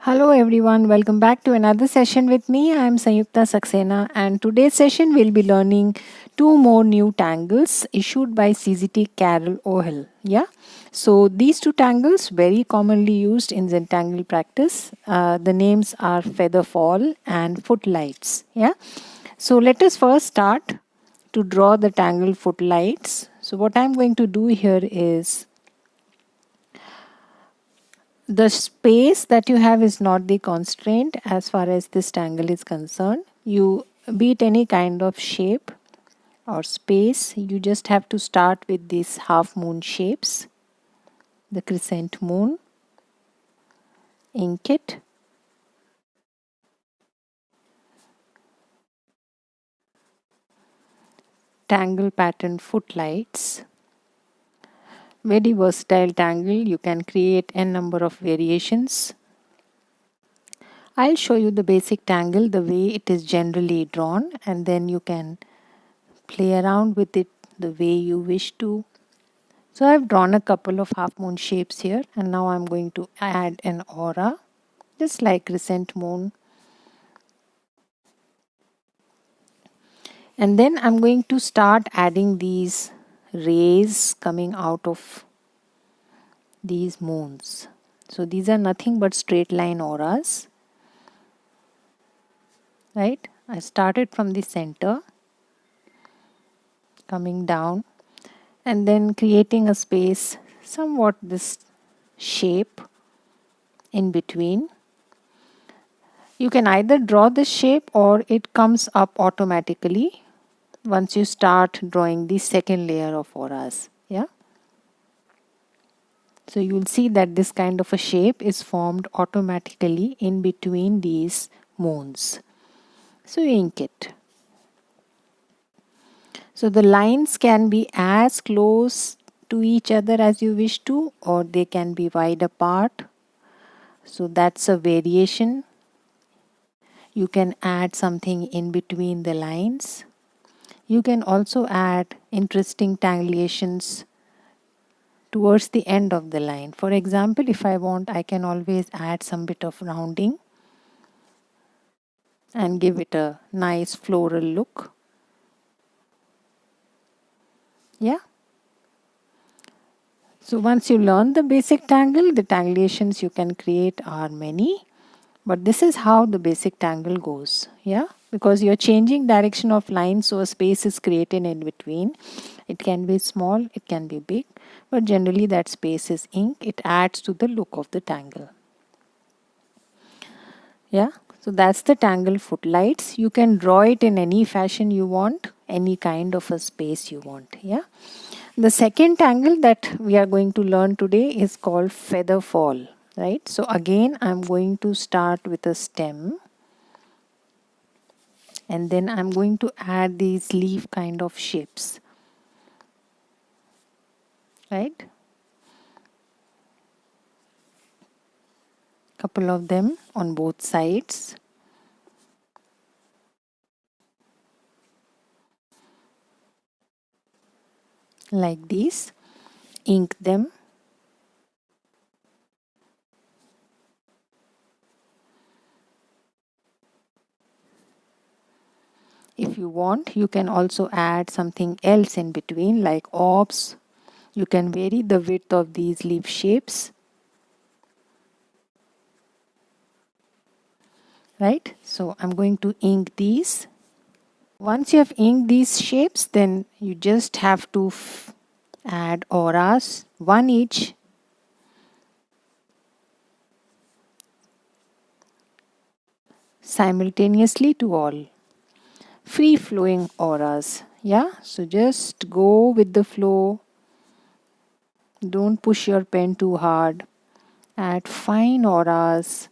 Hello everyone, welcome back to another session with me. I am Sanyukta Saxena and today's session we'll be learning two more new tangles issued by CZT Carol O'Hill. Yeah, so these two tangles very commonly used in Zentangle practice. The names are Featherfall and Footlights. Yeah, so let us first start to draw the tangle Footlights. So what I'm going to do here is the space that you have is not the constraint as far as this tangle is concerned. You beat any kind of shape or space, you just have to start with these half moon shapes, the crescent moon, ink it, tangle pattern footlights. Very versatile tangle, you can create n number of variations. I'll show you the basic tangle the way it is generally drawn, and then you can play around with it the way you wish to. So I've drawn a couple of half moon shapes here, and now I'm going to add an aura just like crescent moon, and then I'm going to start adding these rays coming out of these moons. So these are nothing but straight line auras, right? I started from the center, coming down and then creating a space somewhat this shape in between. You can either draw the shape or it comes up automatically once you start drawing the second layer of auras. Yeah, so you will see that this kind of a shape is formed automatically in between these moons. So you ink it. So the lines can be as close to each other as you wish to, or they can be wide apart. So that's a variation. You can add something in between the lines. You can also add interesting tangulations towards the end of the line. For example, if I want, I can always add some bit of rounding and give it a nice floral look. Yeah. So once you learn the basic tangle, the tangulations you can create are many. But this is how the basic tangle goes. Yeah. Because you're changing direction of line, so a space is created in between. It can be small, it can be big, but generally that space is ink. It adds to the look of the tangle. Yeah, so that's the tangle footlights. You can draw it in any fashion you want, any kind of a space you want. Yeah, the second tangle that we are going to learn today is called Featherfall. Right, so again I'm going to start with a stem, and then I'm going to add these leaf kind of shapes. Right, couple of them on both sides. Like these, ink them. If you want, you can also add something else in between, like orbs. You can vary the width of these leaf shapes. Right? So I'm going to ink these. Once you have inked these shapes, then you just have to add auras, one each. Simultaneously to all. Free flowing auras. Yeah, so just go with the flow. Don't push your pen too hard. Add fine auras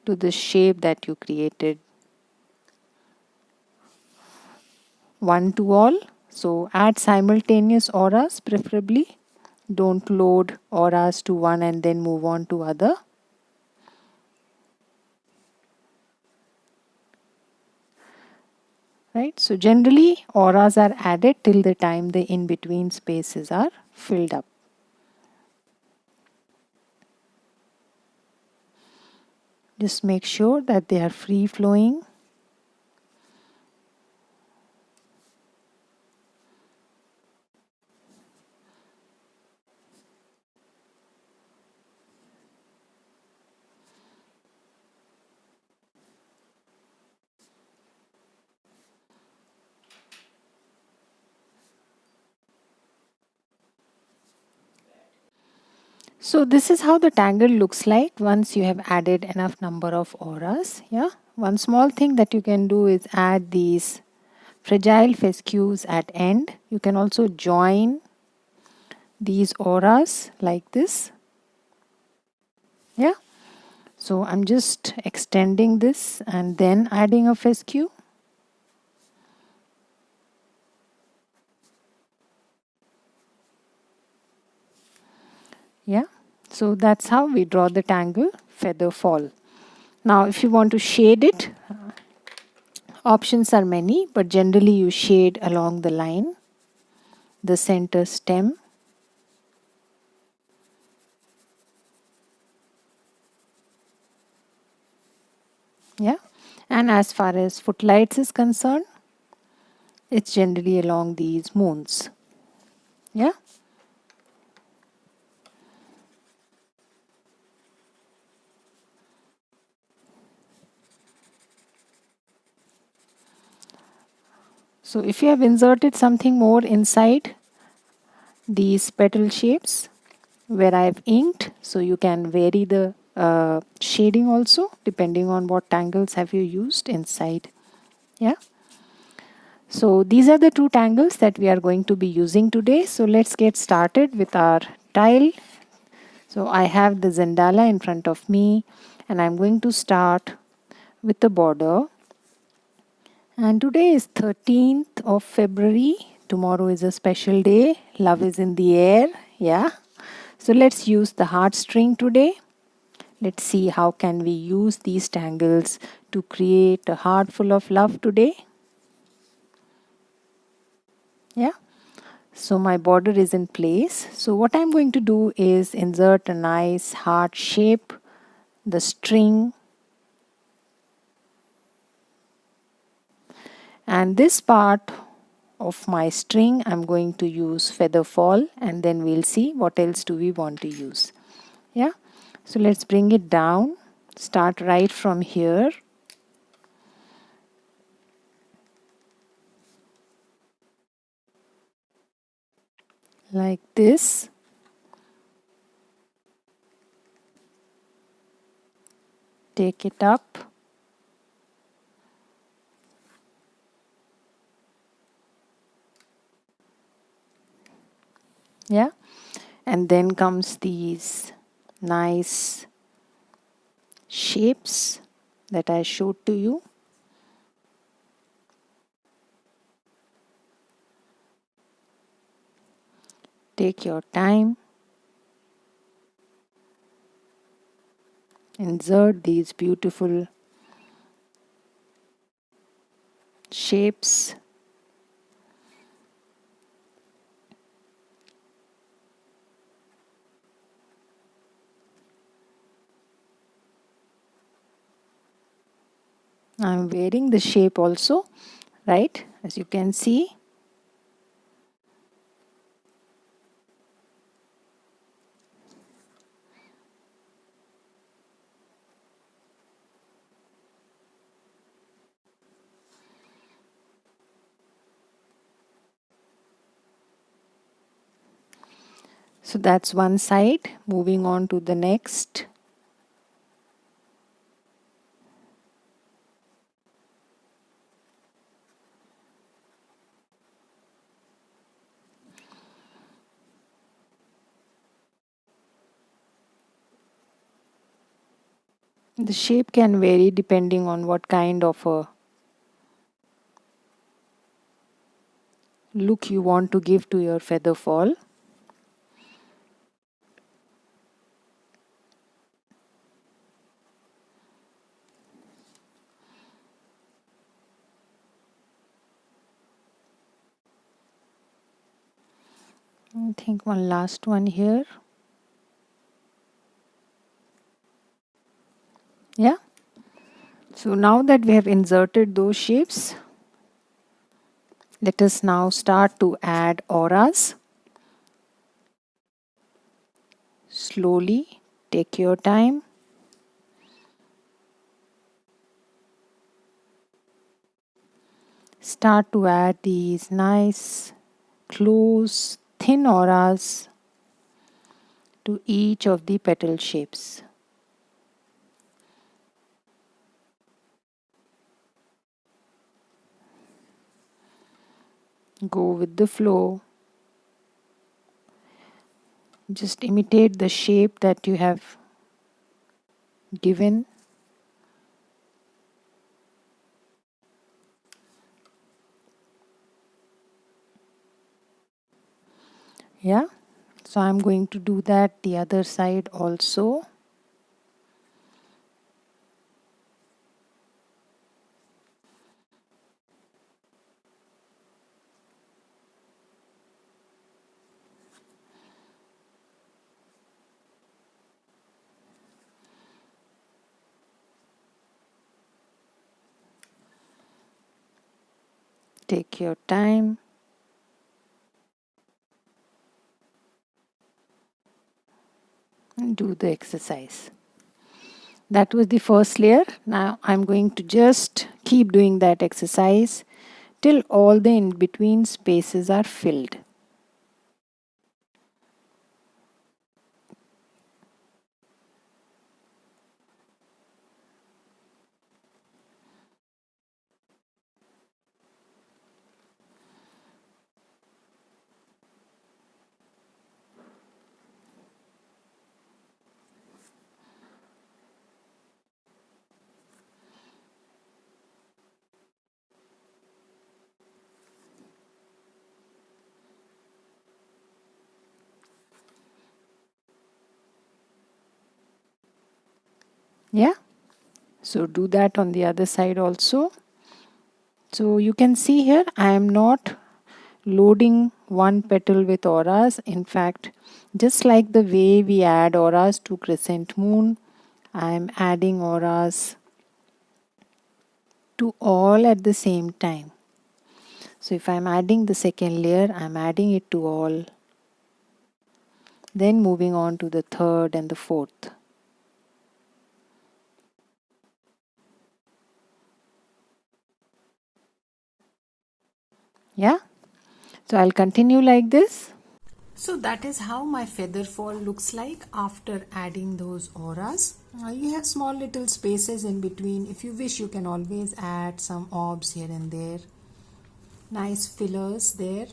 to the shape that you created. One to all. So add simultaneous auras preferably. Don't load auras to one and then move on to other. Right, so generally auras are added till the time the in-between spaces are filled up. Just make sure that they are free flowing. So this is how the tangle looks like once you have added enough number of auras. Yeah. One small thing that you can do is add these fragile fescues at end. You can also join these auras like this. Yeah. So I'm just extending this and then adding a fescue. Yeah. So that's how we draw the tangle Featherfall. Now if you want to shade it, options are many, but generally you shade along the line, the center stem. Yeah. And as far as footlights is concerned, it's generally along these moons. Yeah. So if you have inserted something more inside these petal shapes where I have inked, so you can vary the shading also depending on what tangles have you used inside. Yeah. So these are the two tangles that we are going to be using today. So let's get started with our tile. So I have the Zentangle in front of me and I'm going to start with the border. And today is 13th of February. Tomorrow is a special day. Love is in the air. Yeah. So let's use the heartstring today. Let's see how can we use these tangles to create a heart full of love today. Yeah. So my border is in place. So what I'm going to do is insert a nice heart shape, the string, and this part of my string I'm going to use Featherfall, and then we'll see what else do we want to use. Yeah. So let's bring it down. Start right from here. Like this. Take it up. Yeah. And then comes these nice shapes that I showed to you. Take your time. Insert these beautiful shapes. I'm wearing the shape also, right? As you can see. So that's one side. Moving on to the next. The shape can vary depending on what kind of a look you want to give to your feather fall. I think one last one here. Yeah. So now that we have inserted those shapes, let us now start to add auras. Slowly, take your time. Start to add these nice, close, thin auras to each of the petal shapes. Go with the flow. Just imitate the shape that you have given. Yeah, so I'm going to do that the other side also. Take your time. And do the exercise. That was the first layer. Now I'm going to just keep doing that exercise till all the in between spaces are filled. Yeah, so do that on the other side also. So you can see here I am not loading one petal with auras. In fact, just like the way we add auras to crescent moon, I am adding auras to all at the same time. So if I am adding the second layer, I am adding it to all. Then moving on to the third and the fourth. Yeah, so I'll continue like this. So that is how my feather fall looks like after adding those auras. You have small little spaces in between. If you wish, you can always add some orbs here and there. Nice fillers there.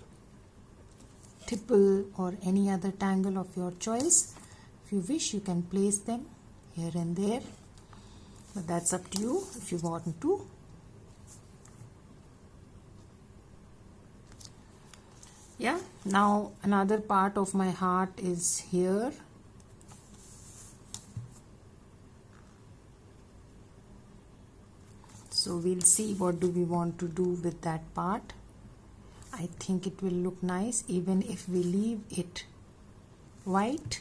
Tipple or any other tangle of your choice. If you wish, you can place them here and there. But that's up to you if you want to. Yeah, now another part of my heart is here. So we'll see what do we want to do with that part. I think it will look nice even if we leave it white.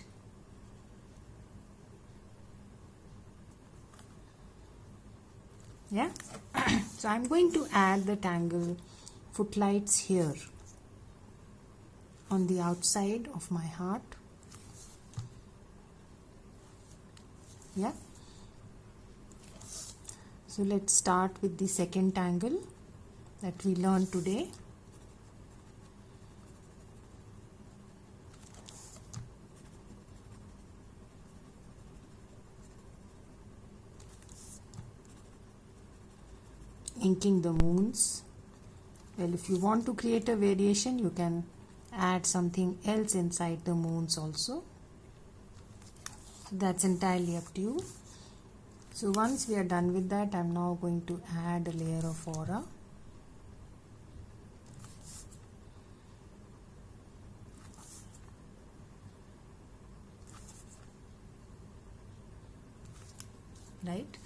Yeah, so I'm going to add the tangle footlights here on the outside of my heart. Yeah, so let's start with the second tangle that we learned today. Inking the moons. Well, if you want to create a variation, you can add something else inside the moons also. That's entirely up to you. So once we are done with that, I'm now going to add a layer of aura. Right,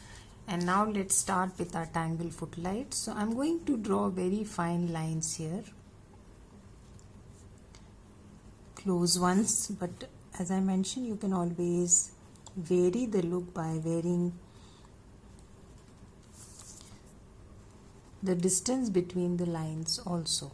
and now let's start with our tangle footlights. So I'm going to draw very fine lines here, close ones, but as I mentioned, you can always vary the look by varying the distance between the lines also.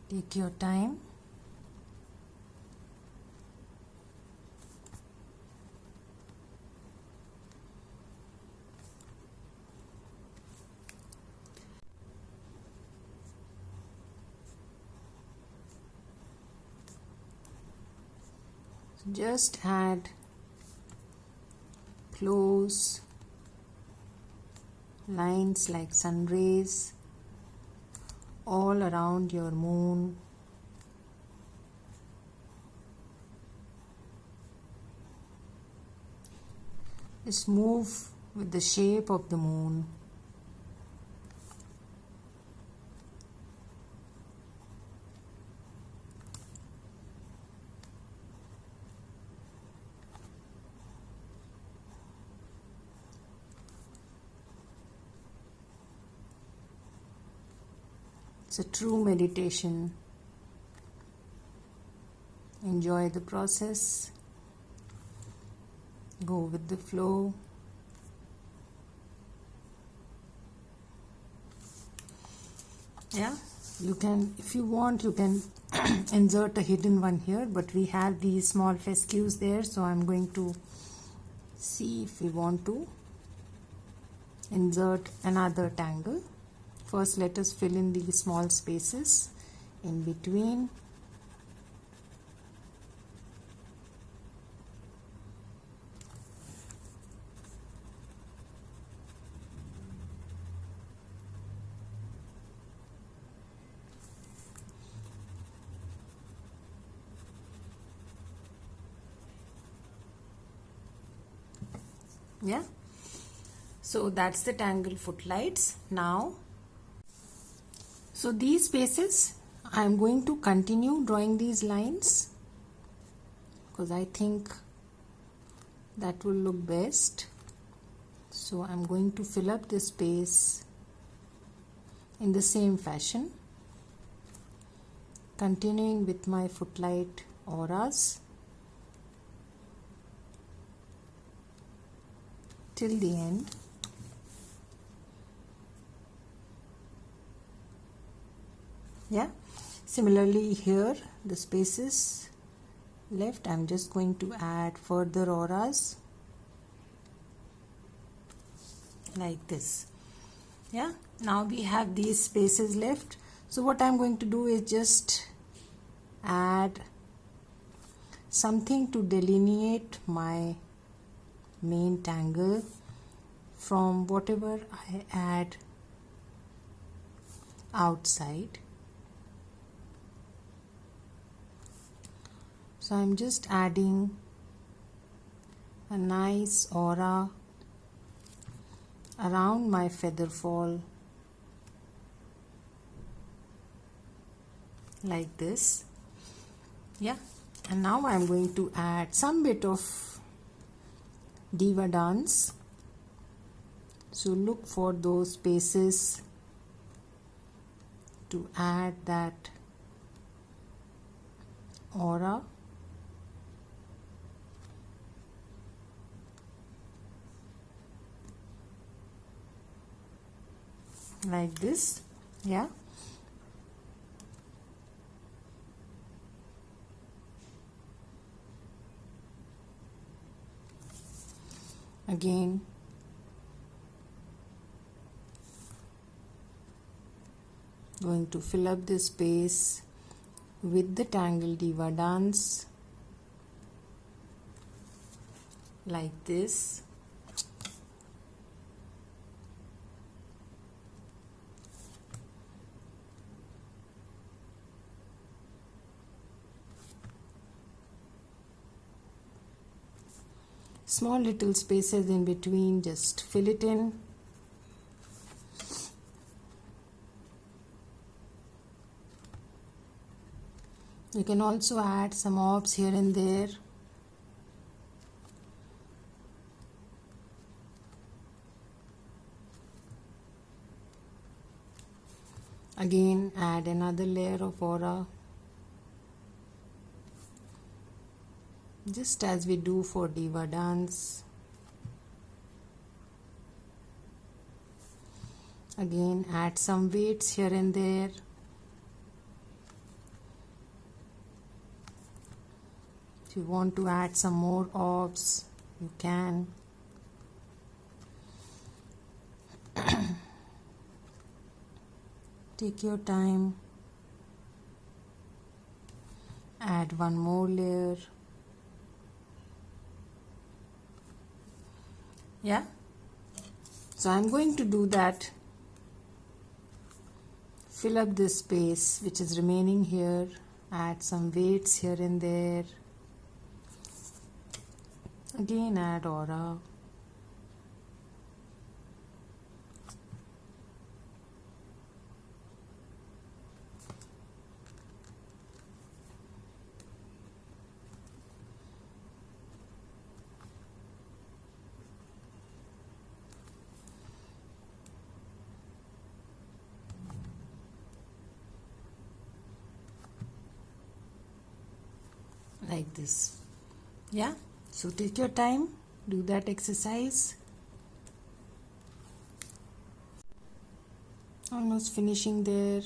Take your time. Just add close lines like sun rays all around your moon. Just move with the shape of the moon. It's a true meditation. Enjoy the process. Go with the flow. Yeah, you can, if you want, you can insert a hidden one here, but we have these small fescues there, so I'm going to see if we want to insert another tangle. First, let us fill in these small spaces in between. Yeah, so that's the tangle footlights. Now, so these spaces, I am going to continue drawing these lines because I think that will look best. So I'm going to fill up this space in the same fashion, continuing with my footlight auras till the end. Yeah, similarly here the spaces left, I'm just going to add further auras like this. Yeah, now we have these spaces left. So what I'm going to do is just add something to delineate my main tangle from whatever I add outside. So I'm just adding a nice aura around my featherfall like this. Yeah, and now I'm going to add some bit of Diva dance. So look for those spaces to add that aura. Like this. Yeah, again going to fill up this space with the tangle Diva dance like this. Small little spaces in between, just fill it in. You can also add some orbs here and there. Again, add another layer of aura, just as we do for Diva dance. Again, add some weights here and there. If you want to add some more orbs, you can. Take your time. Add one more layer. Yeah? So I'm going to do that. Fill up this space which is remaining here. Add some weights here and there. Again, add aura. Like this. Yeah? So take your time, do that exercise. Almost finishing there.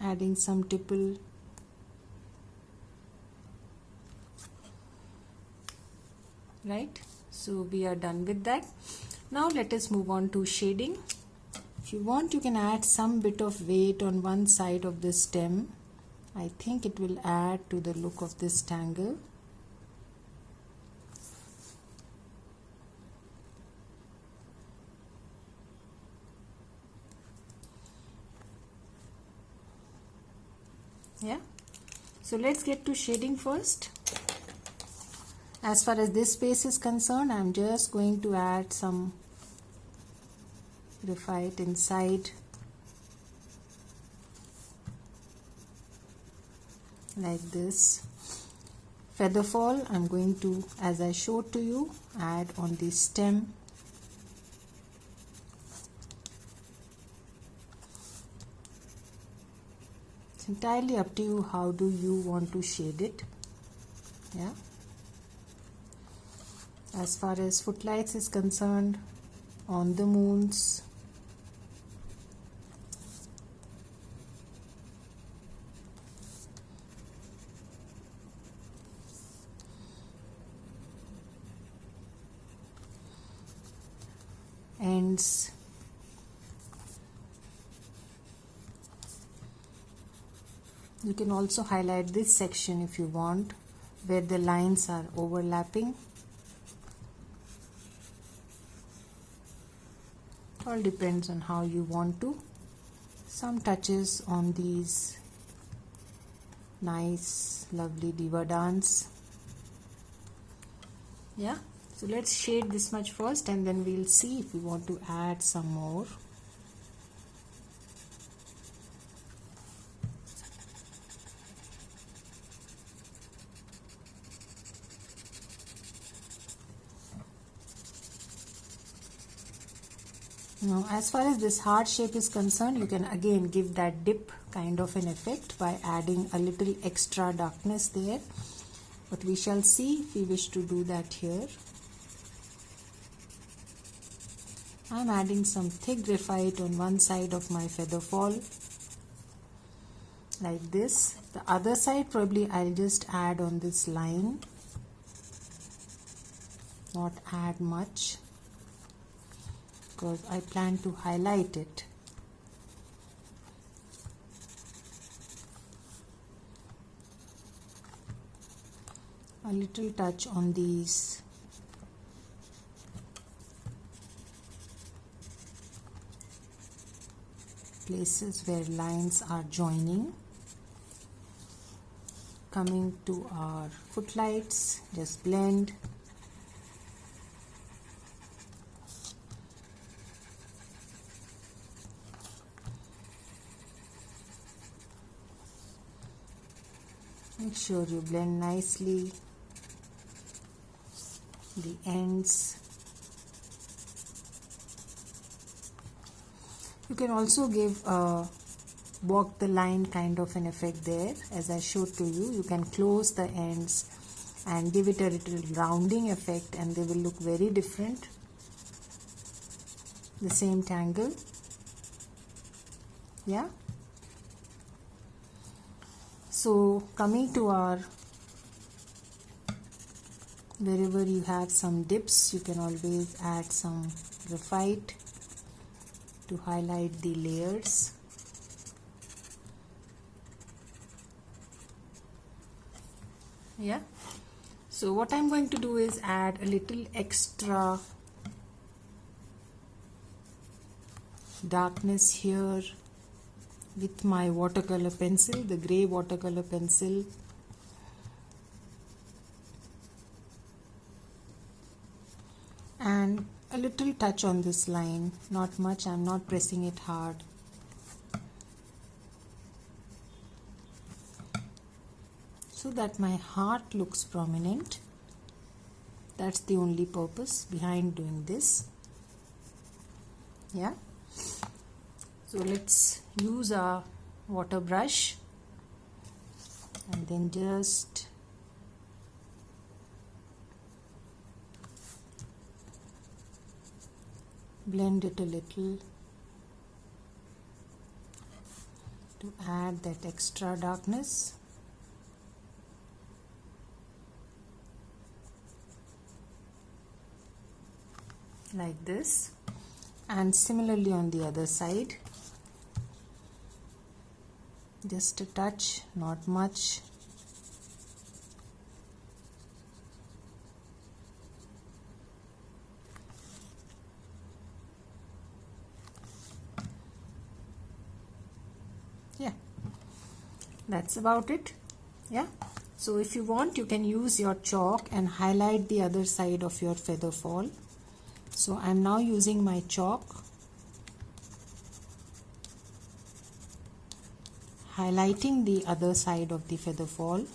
Adding some tipple. Right? So we are done with that. Now let us move on to shading. If you want, you can add some bit of weight on one side of the stem. I think it will add to the look of this tangle. Yeah, so let's get to shading first. As far as this space is concerned, I'm just going to add some graphite inside, like this. Featherfall, I'm going to, as I showed to you, add on the stem. It's entirely up to you how do you want to shade it. Yeah. As far as Footlights is concerned, on the moons, ends, you can also highlight this section if you want, where the lines are overlapping. All depends on how you want to. Some touches on these nice lovely Diva dance. Yeah, so let's shade this much first and then we'll see if we want to add some more. Now, as far as this heart shape is concerned, you can again give that dip kind of an effect by adding a little extra darkness there. But we shall see if we wish to do that here. I'm adding some thick graphite on one side of my Featherfall, like this. The other side probably I'll just add on this line, not add much, because I plan to highlight it. A little touch on these places where lines are joining. Coming to our footlights, just blend. Make sure you blend nicely the ends. You can also give walk the line kind of an effect there, as I showed to you. You can close the ends and give it a little rounding effect, and they will look very different. The same tangle. Yeah. So coming to our, wherever you have some dips, you can always add some graphite to highlight the layers. Yeah. So what I'm going to do is add a little extra darkness here with my watercolor pencil, the gray watercolor pencil. And a little touch on this line, not much, I'm not pressing it hard. So that my heart looks prominent. That's the only purpose behind doing this. Yeah. So let's use our water brush and then just blend it a little to add that extra darkness. Like this, and similarly on the other side, just a touch, not much. Yeah, that's about it. Yeah, so if you want, you can use your chalk and highlight the other side of your feather fall. So I'm now using my chalk, highlighting the other side of the feather fall.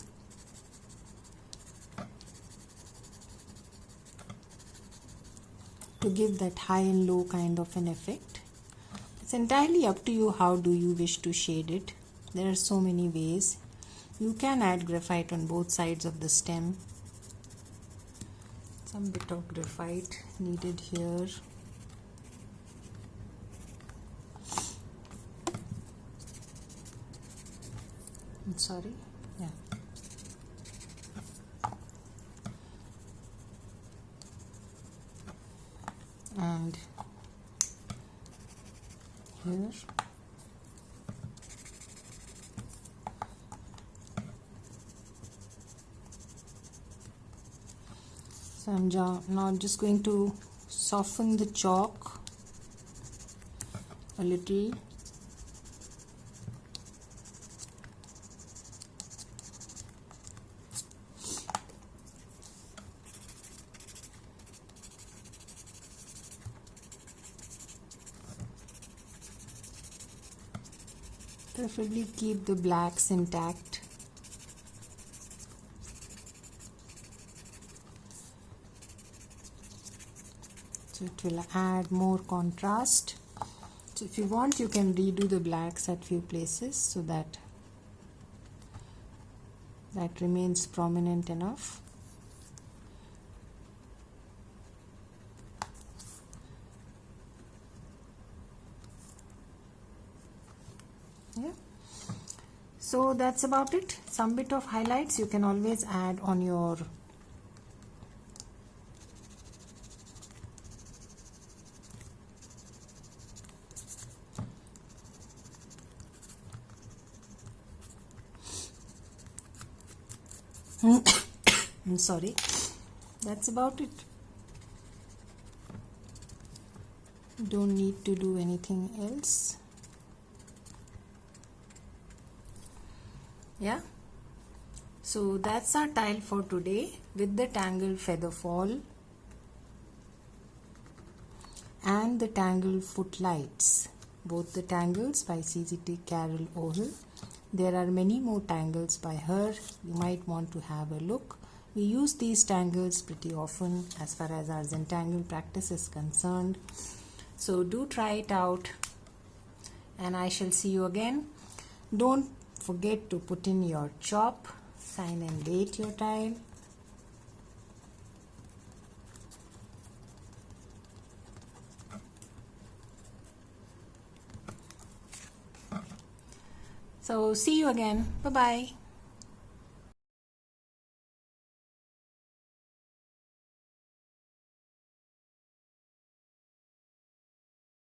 To give that high and low kind of an effect. It's entirely up to you how do you wish to shade it. There are so many ways. You can add graphite on both sides of the stem. Some bit of graphite needed here. I'm sorry. Yeah. And here. So I'm now just going to soften the chalk a little. Preferably keep the blacks intact. So it will add more contrast. So if you want, you can redo the blacks at few places so that remains prominent enough. Yeah. So that's about it. Some bit of highlights you can always add on your I'm sorry. That's about it. Don't need to do anything else. Yeah. So that's our tile for today with the Tangle Featherfall and the Tangle Footlights. Both the tangles by CZT Sanyukta. There are many more tangles by her. You might want to have a look. We use these tangles pretty often as far as our Zentangle practice is concerned. So do try it out. and I shall see you again. Don't forget to put in your chop, sign and date your tile. So see you again. Bye bye.